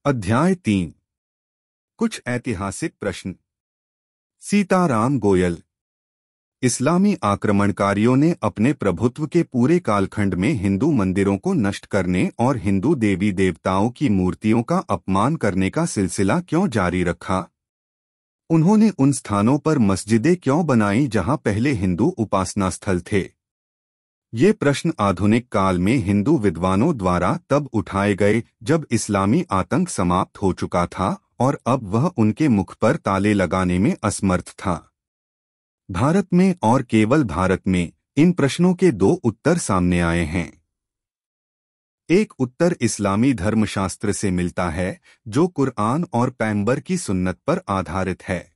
अध्याय 3। कुछ ऐतिहासिक प्रश्न। सीताराम गोयल। इस्लामी आक्रमणकारियों ने अपने प्रभुत्व के पूरे कालखंड में हिंदू मंदिरों को नष्ट करने और हिंदू देवी देवताओं की मूर्तियों का अपमान करने का सिलसिला क्यों जारी रखा? उन्होंने उन स्थानों पर मस्जिदें क्यों बनाई जहां पहले हिंदू उपासना स्थल थे? ये प्रश्न आधुनिक काल में हिंदू विद्वानों द्वारा तब उठाए गए जब इस्लामी आतंक समाप्त हो चुका था और अब वह उनके मुख पर ताले लगाने में असमर्थ था। भारत में और केवल भारत में इन प्रश्नों के दो उत्तर सामने आए हैं। एक उत्तर इस्लामी धर्मशास्त्र से मिलता है जो कुरआन और पैगंबर की सुन्नत पर आधारित है।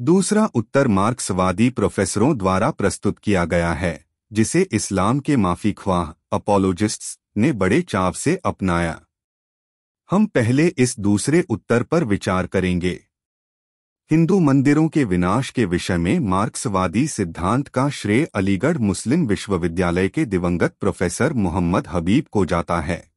दूसरा उत्तर मार्क्सवादी प्रोफेसरों द्वारा प्रस्तुत किया गया है जिसे इस्लाम के माफीख्वाह अपोलोजिस्ट्स ने बड़े चाव से अपनाया। हम पहले इस दूसरे उत्तर पर विचार करेंगे। हिंदू मंदिरों के विनाश के विषय में मार्क्सवादी सिद्धांत का श्रेय अलीगढ़ मुस्लिम विश्वविद्यालय के दिवंगत प्रोफेसर मोहम्मद हबीब को जाता है।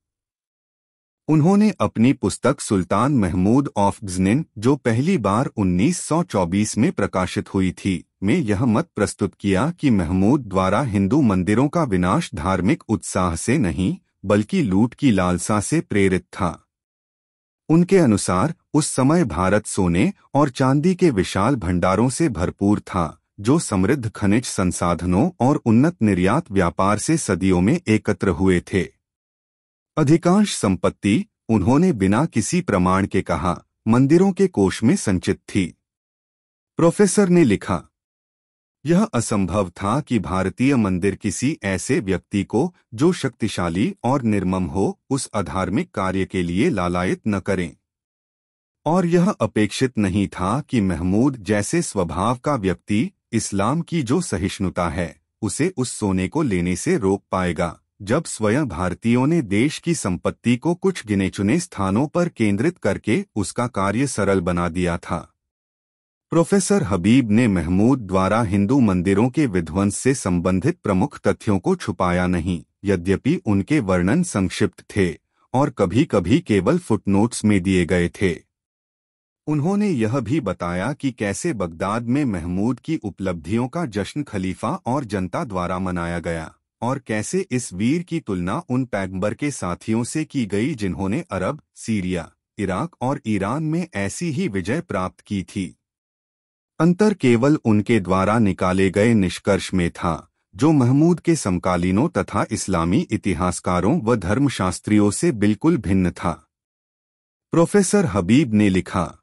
उन्होंने अपनी पुस्तक सुल्तान महमूद ऑफ ग़ज़निन, जो पहली बार 1924 में प्रकाशित हुई थी, में यह मत प्रस्तुत किया कि महमूद द्वारा हिंदू मंदिरों का विनाश धार्मिक उत्साह से नहीं बल्कि लूट की लालसा से प्रेरित था। उनके अनुसार उस समय भारत सोने और चांदी के विशाल भंडारों से भरपूर था जो समृद्ध खनिज संसाधनों और उन्नत निर्यात व्यापार से सदियों में एकत्र हुए थे। अधिकांश संपत्ति, उन्होंने बिना किसी प्रमाण के कहा, मंदिरों के कोष में संचित थी। प्रोफेसर ने लिखा, यह असंभव था कि भारतीय मंदिर किसी ऐसे व्यक्ति को जो शक्तिशाली और निर्मम हो उस अधार्मिक कार्य के लिए लालायित न करें, और यह अपेक्षित नहीं था कि महमूद जैसे स्वभाव का व्यक्ति इस्लाम की जो सहिष्णुता है उसे उस सोने को लेने से रोक पाएगा जब स्वयं भारतीयों ने देश की संपत्ति को कुछ गिने चुने स्थानों पर केंद्रित करके उसका कार्य सरल बना दिया था। प्रोफेसर हबीब ने महमूद द्वारा हिंदू मंदिरों के विध्वंस से संबंधित प्रमुख तथ्यों को छुपाया नहीं, यद्यपि उनके वर्णन संक्षिप्त थे और कभी-कभी केवल फुटनोट्स में दिए गए थे। उन्होंने यह भी बताया कि कैसे बगदाद में महमूद की उपलब्धियों का जश्न खलीफा और जनता द्वारा मनाया गया और कैसे इस वीर की तुलना उन पैगंबर के साथियों से की गई जिन्होंने अरब, सीरिया, इराक और ईरान में ऐसी ही विजय प्राप्त की थी। अंतर केवल उनके द्वारा निकाले गए निष्कर्ष में था जो महमूद के समकालीनों तथा इस्लामी इतिहासकारों व धर्मशास्त्रियों से बिल्कुल भिन्न था। प्रोफेसर हबीब ने लिखा,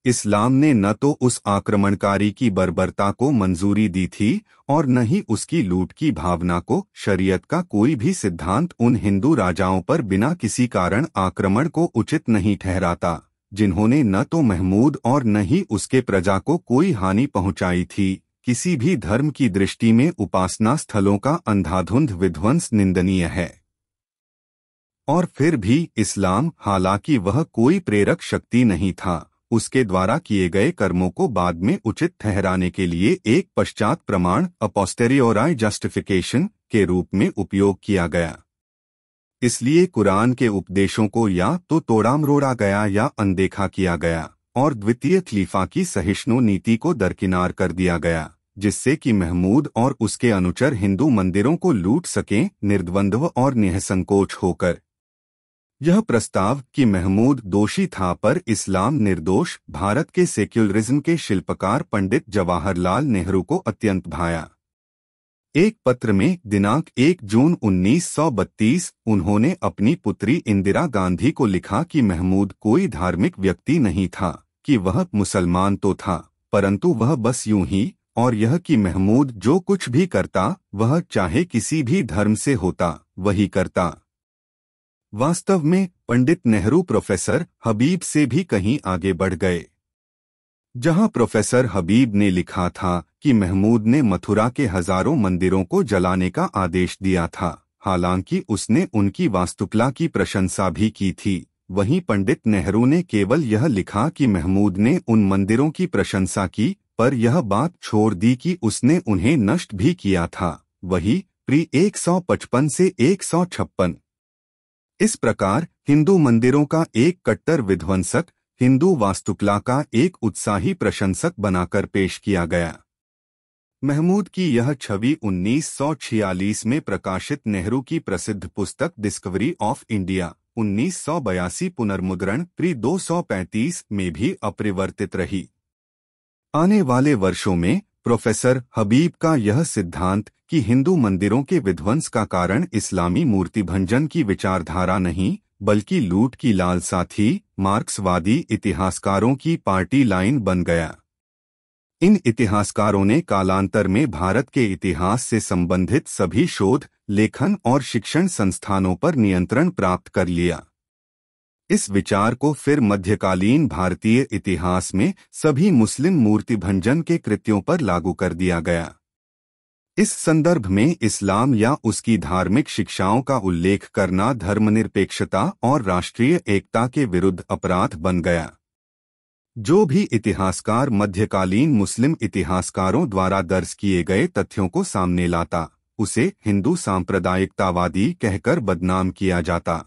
इस्लाम ने न तो उस आक्रमणकारी की बर्बरता को मंजूरी दी थी और न ही उसकी लूट की भावना को। शरीयत का कोई भी सिद्धांत उन हिंदू राजाओं पर बिना किसी कारण आक्रमण को उचित नहीं ठहराता जिन्होंने न तो महमूद और न ही उसके प्रजा को कोई हानि पहुंचाई थी। किसी भी धर्म की दृष्टि में उपासना स्थलों का अंधाधुंध विध्वंस निंदनीय है। और फिर भी इस्लाम, हालांकि वह कोई प्रेरक शक्ति नहीं था, उसके द्वारा किए गए कर्मों को बाद में उचित ठहराने के लिए एक पश्चात प्रमाण अपोस्टेरियोरी जस्टिफिकेशन के रूप में उपयोग किया गया। इसलिए कुरान के उपदेशों को या तो तोड़ा मरोड़ा गया या अनदेखा किया गया और द्वितीय खलीफा की सहिष्णु नीति को दरकिनार कर दिया गया जिससे कि महमूद और उसके अनुचर हिंदू मंदिरों को लूट सकें, निर्द्वंद्व और निःसंकोच होकर। यह प्रस्ताव कि महमूद दोषी था पर इस्लाम निर्दोष, भारत के सेक्युलरिज्म के शिल्पकार पंडित जवाहरलाल नेहरू को अत्यंत भाया। एक पत्र में दिनांक 1 जून 1932 उन्होंने अपनी पुत्री इंदिरा गांधी को लिखा कि महमूद कोई धार्मिक व्यक्ति नहीं था, कि वह मुसलमान तो था परंतु वह बस यूं ही, और यह कि महमूद जो कुछ भी करता वह चाहे किसी भी धर्म से होता वही करता। वास्तव में पंडित नेहरू प्रोफेसर हबीब से भी कहीं आगे बढ़ गए। जहां प्रोफेसर हबीब ने लिखा था कि महमूद ने मथुरा के हजारों मंदिरों को जलाने का आदेश दिया था, हालांकि उसने उनकी वास्तुकला की प्रशंसा भी की थी, वहीं पंडित नेहरू ने केवल यह लिखा कि महमूद ने उन मंदिरों की प्रशंसा की पर यह बात छोड़ दी कि उसने उन्हें नष्ट भी किया था। वही प्री 155 से 156। इस प्रकार हिंदू मंदिरों का एक कट्टर विध्वंसक हिंदू वास्तुकला का एक उत्साही प्रशंसक बनाकर पेश किया गया। महमूद की यह छवि 1946 में प्रकाशित नेहरू की प्रसिद्ध पुस्तक डिस्कवरी ऑफ इंडिया 1982 पुनर्मुद्रण प्री 235 में भी अपरिवर्तित रही। आने वाले वर्षों में प्रोफेसर हबीब का यह सिद्धांत कि हिंदू मंदिरों के विध्वंस का कारण इस्लामी मूर्ति भंजन की विचारधारा नहीं बल्कि लूट की लालसा थी, मार्क्सवादी इतिहासकारों की पार्टी लाइन बन गया। इन इतिहासकारों ने कालांतर में भारत के इतिहास से संबंधित सभी शोध, लेखन और शिक्षण संस्थानों पर नियंत्रण प्राप्त कर लिया। इस विचार को फिर मध्यकालीन भारतीय इतिहास में सभी मुस्लिम मूर्ति भंजन के कृत्यों पर लागू कर दिया गया। इस संदर्भ में इस्लाम या उसकी धार्मिक शिक्षाओं का उल्लेख करना धर्मनिरपेक्षता और राष्ट्रीय एकता के विरुद्ध अपराध बन गया। जो भी इतिहासकार मध्यकालीन मुस्लिम इतिहासकारों द्वारा दर्ज किए गए तथ्यों को सामने लाता, उसे हिंदू सांप्रदायिकतावादी कहकर बदनाम किया जाता।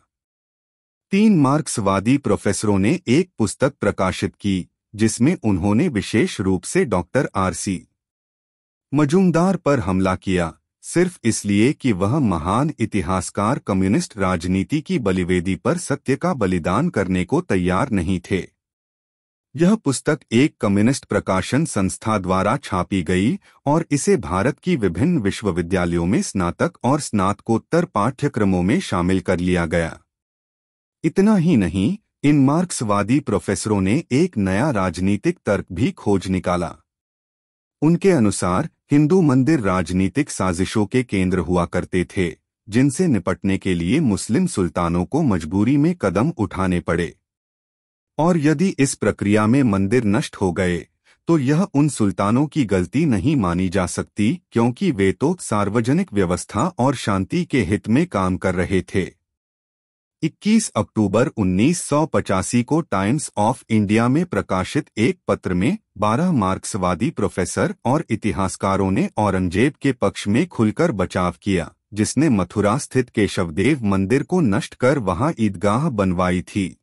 3 मार्क्सवादी प्रोफेसरों ने एक पुस्तक प्रकाशित की जिसमें उन्होंने विशेष रूप से डॉक्टर आर.सी. मजूमदार पर हमला किया, सिर्फ इसलिए कि वह महान इतिहासकार कम्युनिस्ट राजनीति की बलिवेदी पर सत्य का बलिदान करने को तैयार नहीं थे। यह पुस्तक एक कम्युनिस्ट प्रकाशन संस्था द्वारा छापी गई और इसे भारत की विभिन्न विश्वविद्यालयों में स्नातक और स्नातकोत्तर पाठ्यक्रमों में शामिल कर लिया गया। इतना ही नहीं, इन मार्क्सवादी प्रोफेसरों ने एक नया राजनीतिक तर्क भी खोज निकाला। उनके अनुसार हिंदू मंदिर राजनीतिक साजिशों के केंद्र हुआ करते थे, जिनसे निपटने के लिए मुस्लिम सुल्तानों को मजबूरी में कदम उठाने पड़े। और यदि इस प्रक्रिया में मंदिर नष्ट हो गए तो यह उन सुल्तानों की गलती नहीं मानी जा सकती, क्योंकि वे तो सार्वजनिक व्यवस्था और शांति के हित में काम कर रहे थे। 21 अक्टूबर 1985 को टाइम्स ऑफ इंडिया में प्रकाशित एक पत्र में 12 मार्क्सवादी प्रोफेसर और इतिहासकारों ने औरंगजेब के पक्ष में खुलकर बचाव किया, जिसने मथुरा स्थित केशवदेव मंदिर को नष्ट कर वहां ईदगाह बनवाई थी।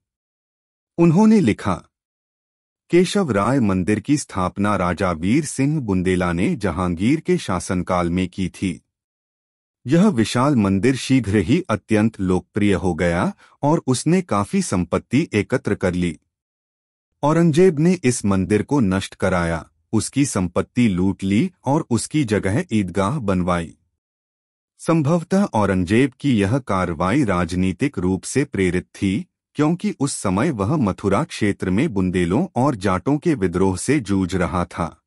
उन्होंने लिखा, केशव राय मंदिर की स्थापना राजा वीर सिंह बुंदेला ने जहांगीर के शासनकाल में की थी। यह विशाल मंदिर शीघ्र ही अत्यंत लोकप्रिय हो गया और उसने काफी संपत्ति एकत्र कर ली। औरंगजेब ने इस मंदिर को नष्ट कराया, उसकी संपत्ति लूट ली और उसकी जगह ईदगाह बनवाई। संभवतः औरंगजेब की यह कार्रवाई राजनीतिक रूप से प्रेरित थी, क्योंकि उस समय वह मथुरा क्षेत्र में बुंदेलों और जाटों के विद्रोह से जूझ रहा था।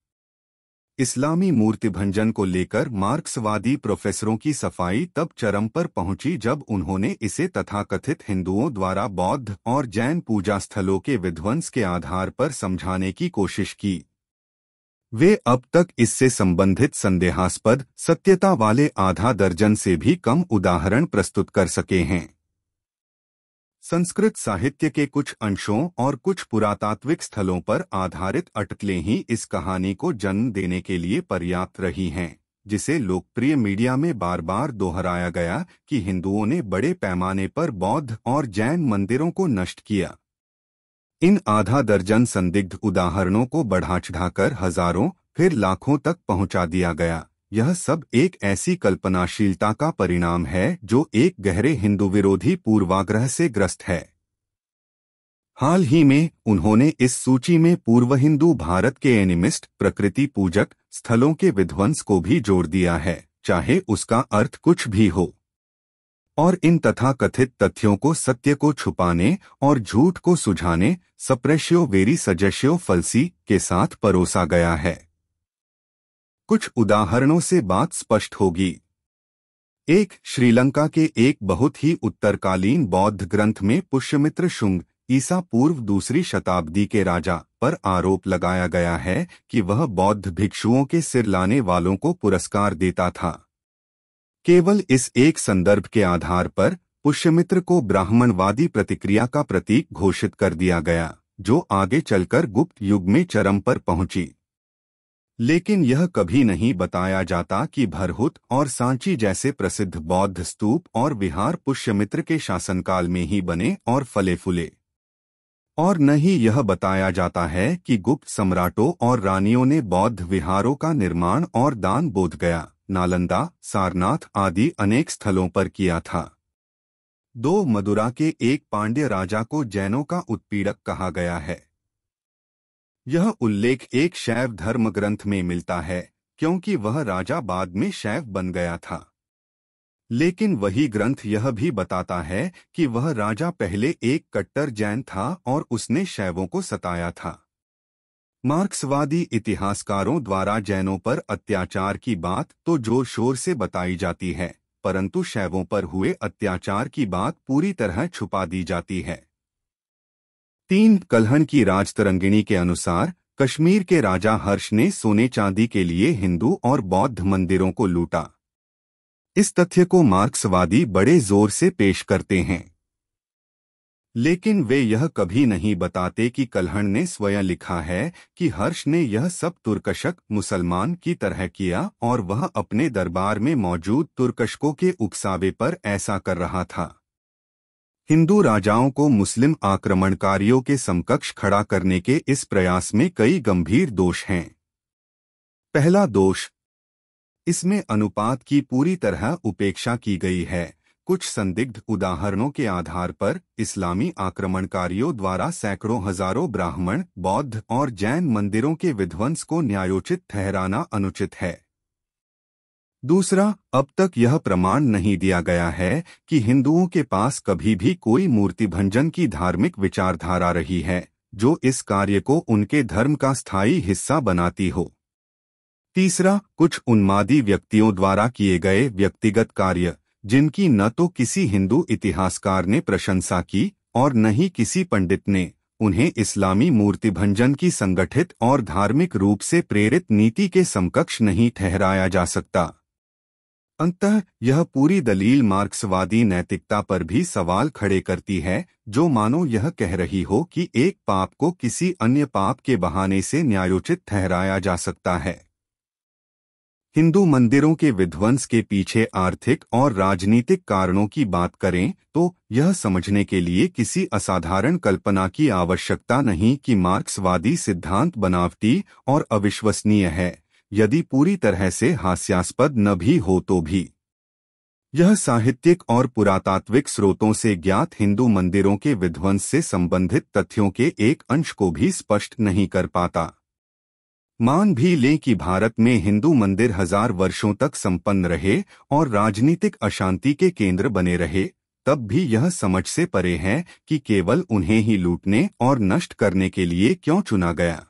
इस्लामी मूर्ति भंजन को लेकर मार्क्सवादी प्रोफेसरों की सफाई तब चरम पर पहुंची जब उन्होंने इसे तथाकथित हिंदुओं द्वारा बौद्ध और जैन पूजा स्थलों के विध्वंस के आधार पर समझाने की कोशिश की। वे अब तक इससे संबंधित संदेहास्पद सत्यता वाले आधा दर्जन से भी कम उदाहरण प्रस्तुत कर सके हैं। संस्कृत साहित्य के कुछ अंशों और कुछ पुरातात्विक स्थलों पर आधारित अटकलें ही इस कहानी को जन्म देने के लिए पर्याप्त रही हैं, जिसे लोकप्रिय मीडिया में बार बार दोहराया गया कि हिंदुओं ने बड़े पैमाने पर बौद्ध और जैन मंदिरों को नष्ट किया। इन आधा दर्जन संदिग्ध उदाहरणों को बढ़ा चढ़ाकर हजारों फिर लाखों तक पहुंचा दिया गया। यह सब एक ऐसी कल्पनाशीलता का परिणाम है जो एक गहरे हिंदू विरोधी पूर्वाग्रह से ग्रस्त है। हाल ही में उन्होंने इस सूची में पूर्व हिंदू भारत के एनिमिस्ट प्रकृति पूजक स्थलों के विध्वंस को भी जोड़ दिया है, चाहे उसका अर्थ कुछ भी हो। और इन तथाकथित तथ्यों को सत्य को छुपाने और झूठ को सुझाने सप्रेश्यो वेरी सजेश्यो फल्सी के साथ परोसा गया है। कुछ उदाहरणों से बात स्पष्ट होगी। 1. श्रीलंका के एक बहुत ही उत्तरकालीन बौद्ध ग्रंथ में पुष्यमित्र शुंग ईसा पूर्व 2री शताब्दी के राजा पर आरोप लगाया गया है कि वह बौद्ध भिक्षुओं के सिर लाने वालों को पुरस्कार देता था। केवल इस एक संदर्भ के आधार पर पुष्यमित्र को ब्राह्मणवादी प्रतिक्रिया का प्रतीक घोषित कर दिया गया, जो आगे चलकर गुप्त युग में चरम पर पहुंची। लेकिन यह कभी नहीं बताया जाता कि भरहुत और सांची जैसे प्रसिद्ध बौद्ध स्तूप और विहार पुष्यमित्र के शासनकाल में ही बने और फले फूले। और न ही यह बताया जाता है कि गुप्त सम्राटों और रानियों ने बौद्ध विहारों का निर्माण और दान बोध गया, नालंदा, सारनाथ आदि अनेक स्थलों पर किया था। दो मदुरा के एक पांड्य राजा को जैनों का उत्पीड़क कहा गया है। यह उल्लेख एक शैव धर्म ग्रंथ में मिलता है, क्योंकि वह राजा बाद में शैव बन गया था। लेकिन वही ग्रंथ यह भी बताता है कि वह राजा पहले एक कट्टर जैन था और उसने शैवों को सताया था। मार्क्सवादी इतिहासकारों द्वारा जैनों पर अत्याचार की बात तो जोर शोर से बताई जाती है, परंतु शैवों पर हुए अत्याचार की बात पूरी तरह छुपा दी जाती है। 3 कल्हण की राजतरंगिणी के अनुसार कश्मीर के राजा हर्ष ने सोने चांदी के लिए हिंदू और बौद्ध मंदिरों को लूटा। इस तथ्य को मार्क्सवादी बड़े जोर से पेश करते हैं, लेकिन वे यह कभी नहीं बताते कि कल्हण ने स्वयं लिखा है कि हर्ष ने यह सब तुर्कशक मुसलमान की तरह किया और वह अपने दरबार में मौजूद तुर्कशकों के उकसावे पर ऐसा कर रहा था। हिंदू राजाओं को मुस्लिम आक्रमणकारियों के समकक्ष खड़ा करने के इस प्रयास में कई गंभीर दोष हैं। पहला दोष, इसमें अनुपात की पूरी तरह उपेक्षा की गई है। कुछ संदिग्ध उदाहरणों के आधार पर इस्लामी आक्रमणकारियों द्वारा सैकड़ों हजारों ब्राह्मण, बौद्ध और जैन मंदिरों के विध्वंस को न्यायोचित ठहराना अनुचित है। दूसरा, अब तक यह प्रमाण नहीं दिया गया है कि हिंदुओं के पास कभी भी कोई मूर्ति भंजन की धार्मिक विचारधारा रही है, जो इस कार्य को उनके धर्म का स्थायी हिस्सा बनाती हो। तीसरा, कुछ उन्मादी व्यक्तियों द्वारा किए गए व्यक्तिगत कार्य, जिनकी न तो किसी हिंदू इतिहासकार ने प्रशंसा की और न ही किसी पंडित ने, उन्हें इस्लामी मूर्ति भंजन की संगठित और धार्मिक रूप से प्रेरित नीति के समकक्ष नहीं ठहराया जा सकता। अंततः यह पूरी दलील मार्क्सवादी नैतिकता पर भी सवाल खड़े करती है, जो मानो यह कह रही हो कि एक पाप को किसी अन्य पाप के बहाने से न्यायोचित ठहराया जा सकता है। हिंदू मंदिरों के विध्वंस के पीछे आर्थिक और राजनीतिक कारणों की बात करें तो यह समझने के लिए किसी असाधारण कल्पना की आवश्यकता नहीं कि मार्क्सवादी सिद्धांत बनावटी और अविश्वसनीय है, यदि पूरी तरह से हास्यास्पद न भी हो तो भी। यह साहित्यिक और पुरातात्विक स्रोतों से ज्ञात हिंदू मंदिरों के विध्वंस से संबंधित तथ्यों के एक अंश को भी स्पष्ट नहीं कर पाता। मान भी लें कि भारत में हिंदू मंदिर हजार वर्षों तक संपन्न रहे और राजनीतिक अशांति के केंद्र बने रहे, तब भी यह समझ से परे है कि केवल उन्हें ही लूटने और नष्ट करने के लिए क्यों चुना गया।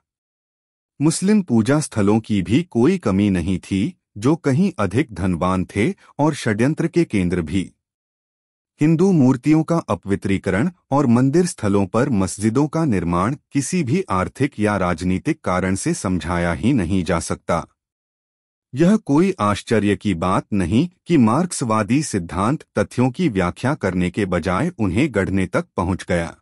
मुस्लिम पूजा स्थलों की भी कोई कमी नहीं थी, जो कहीं अधिक धनवान थे और षड्यंत्र के केंद्र भी। हिंदू मूर्तियों का अपवित्रीकरण और मंदिर स्थलों पर मस्जिदों का निर्माण किसी भी आर्थिक या राजनीतिक कारण से समझाया ही नहीं जा सकता। यह कोई आश्चर्य की बात नहीं कि मार्क्सवादी सिद्धांत तथ्यों की व्याख्या करने के बजाय उन्हें गढ़ने तक पहुंच गया।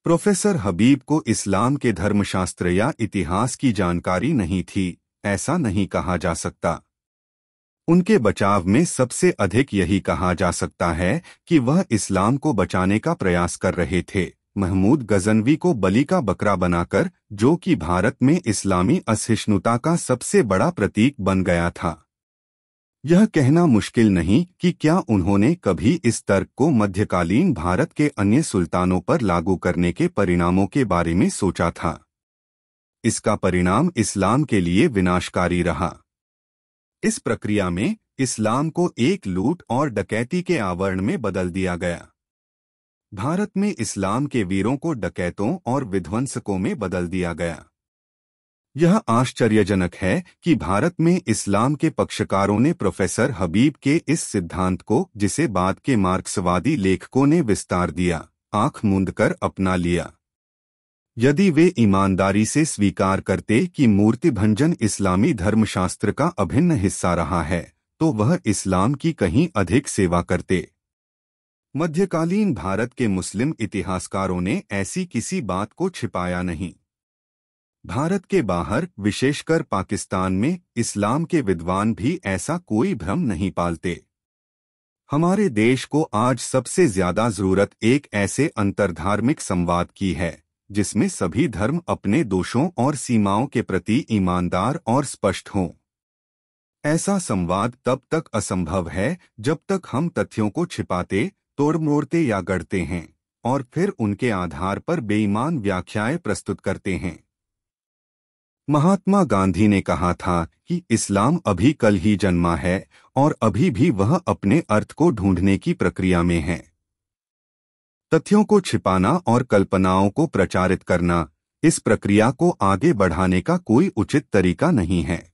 प्रोफेसर हबीब को इस्लाम के धर्मशास्त्र या इतिहास की जानकारी नहीं थी, ऐसा नहीं कहा जा सकता। उनके बचाव में सबसे अधिक यही कहा जा सकता है कि वह इस्लाम को बचाने का प्रयास कर रहे थे, महमूद गजनवी को बलि का बकरा बनाकर, जो कि भारत में इस्लामी असहिष्णुता का सबसे बड़ा प्रतीक बन गया था। यह कहना मुश्किल नहीं कि क्या उन्होंने कभी इस तर्क को मध्यकालीन भारत के अन्य सुल्तानों पर लागू करने के परिणामों के बारे में सोचा था। इसका परिणाम इस्लाम के लिए विनाशकारी रहा। इस प्रक्रिया में इस्लाम को एक लूट और डकैती के आवरण में बदल दिया गया। भारत में इस्लाम के वीरों को डकैतों और विध्वंसकों में बदल दिया गया। यह आश्चर्यजनक है कि भारत में इस्लाम के पक्षकारों ने प्रोफेसर हबीब के इस सिद्धांत को, जिसे बाद के मार्क्सवादी लेखकों ने विस्तार दिया, आंख मूंदकर अपना लिया। यदि वे ईमानदारी से स्वीकार करते कि मूर्ति भंजन इस्लामी धर्मशास्त्र का अभिन्न हिस्सा रहा है, तो वह इस्लाम की कहीं अधिक सेवा करते। मध्यकालीन भारत के मुस्लिम इतिहासकारों ने ऐसी किसी बात को छिपाया नहीं। भारत के बाहर, विशेषकर पाकिस्तान में, इस्लाम के विद्वान भी ऐसा कोई भ्रम नहीं पालते। हमारे देश को आज सबसे ज्यादा जरूरत एक ऐसे अंतर्धार्मिक संवाद की है जिसमें सभी धर्म अपने दोषों और सीमाओं के प्रति ईमानदार और स्पष्ट हों। ऐसा संवाद तब तक असंभव है जब तक हम तथ्यों को छिपाते, तोड़-मरोड़ते या गढ़ते हैं और फिर उनके आधार पर बेईमान व्याख्याएं प्रस्तुत करते हैं। महात्मा गांधी ने कहा था कि इस्लाम अभी कल ही जन्मा है और अभी भी वह अपने अर्थ को ढूंढने की प्रक्रिया में है। तथ्यों को छिपाना और कल्पनाओं को प्रचारित करना इस प्रक्रिया को आगे बढ़ाने का कोई उचित तरीका नहीं है।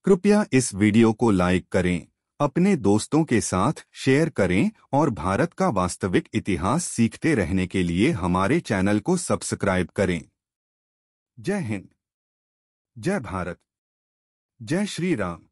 कृपया इस वीडियो को लाइक करें, अपने दोस्तों के साथ शेयर करें और भारत का वास्तविक इतिहास सीखते रहने के लिए हमारे चैनल को सब्सक्राइब करें। जय हिंद, जय भारत, जय श्री राम।